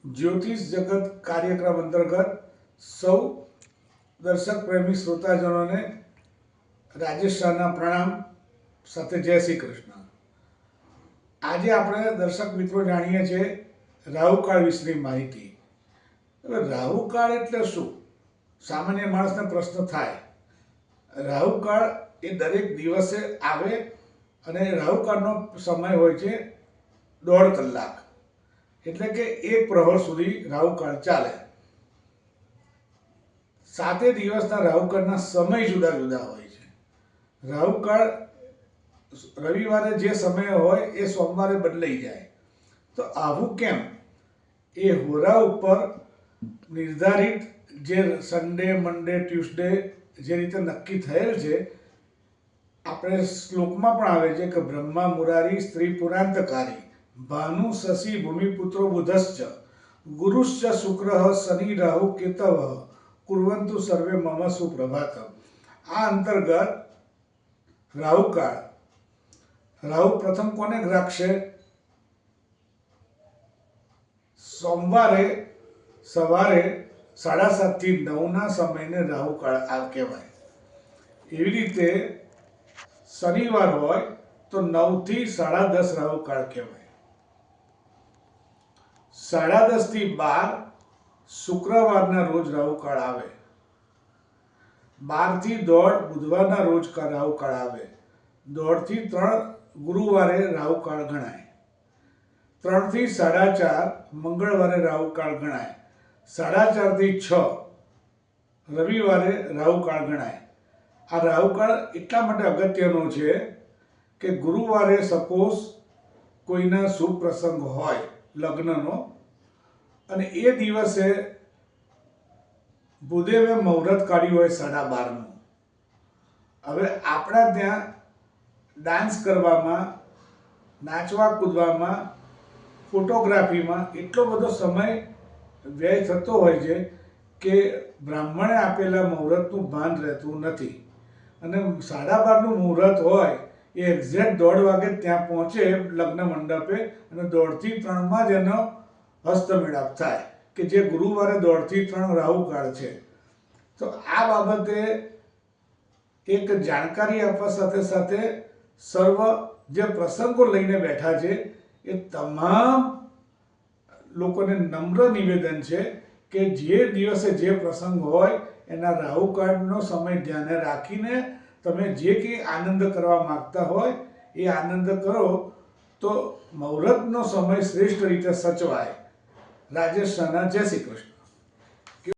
જ્યોતિષ જગત કાર્યક્રમ અંતર્ગત સૌ દર્શક પ્રેમી શ્રોતાજનોને રાજેશ શાહના પ્રણામ સાથે જય શ્રી કૃષ્ણ। આજે આપણે દર્શક મિત્રો જાણીએ છીએ રાહુકાળ વિશેની માહિતી। હવે રાહુકાળ એટલે શું? સામાન્ય માણસને પ્રશ્ન થાય। રાહુકાળ એ દરેક દિવસે આવે અને રાહુકાળનો સમય હોય છે 1.5 કલાક, એટલે કે 1 પ્રહર સુધી રાહુકાળ ચાલે। 7 દિવસના રાહુકાળના સમય જુદા જુદા હોય છે। રાહુકાળ રવિવારે જે સમય હોય એ સોમવારે બદલાઈ જાય। તો આવું કેમ? એ હોરા ઉપર નિર્ધારિત જે સન્ડે, મંડે, ટ્યુસડે જે રીતે નક્કી થયેલ છે, આપણે શ્લોકમાં પણ આવે છે કે બ્રહ્મા મુરારી સ્ત્રી પુરાંતકારી ભાનુ શશી ભૂમિપુત્રો બુધશ્ચ ગુરુશ્ચ શુક્ર શનિ રાહુ કેતવ કુર્વંતુ સર્વે મમ સુપ્રભાતમ। આ અંતર્ગત રાહુકાળ, રાહુ પ્રથમ કોને રાખશે? સોમવારે સવારે 7:30 થી 9 સમયને રાહુકાળ કહેવાય। એવી રીતે શનિવાર હોય તો 9 થી 10:30 રાહુકાળ કહેવાય। 10:30 થી 12 શુક્રવારના રોજ રાહુકાળ આવે। 12 થી 1:30 બુધવારના રોજ રાહુકાળ આવે। 1:30 થી 3 ગુરુવારે રાહુકાળ ગણાય। 3 થી 4:30 મંગળવારે રાહુકાળ ગણાય। 4:30 થી 6 રવિવારે રાહુકાળ ગણાય। આ રાહુકાળ એટલા માટે અગત્યનો છે કે ગુરુવારે સપોઝ કોઈના શુભ પ્રસંગ હોય લગ્નનો, અને એ દિવસે ભૂદેવે મુહૂર્ત કાઢ્યું હોય 12:30નું। હવે આપણા ત્યાં ડાન્સ કરવામાં, નાચવા કૂદવામાં, ફોટોગ્રાફીમાં એટલો બધો સમય વ્યય થતો હોય છે કે બ્રાહ્મણે આપેલા મુહૂર્તનું ભાન રહેતું નથી। અને 12:30નું મુહૂર્ત હોય એ એક્ઝેક્ટ 1:30 વાગે ત્યાં પહોંચે લગ્ન મંડપે, અને 1:30 થી 3 જ એનો હસ્તમેળાપ થાય કે જે ગુરુવારે 1:30 થી 3 રાહુકાળ છે। તો આ બાબતે એક જાણકારી આપવા સાથે સાથે સર્વ જે પ્રસંગો લઈને બેઠા છે એ તમામ લોકોને નમ્ર નિવેદન છે કે જે દિવસે જે પ્રસંગ હોય એના રાહુકાળનો સમય ધ્યાને રાખીને તમે જે કંઈ આનંદ કરવા માગતા હોય એ આનંદ કરો, તો મુહૂર્તનો સમય શ્રેષ્ઠ રીતે સચવાય। રાજેશ શાહના જય શ્રી કૃષ્ણ।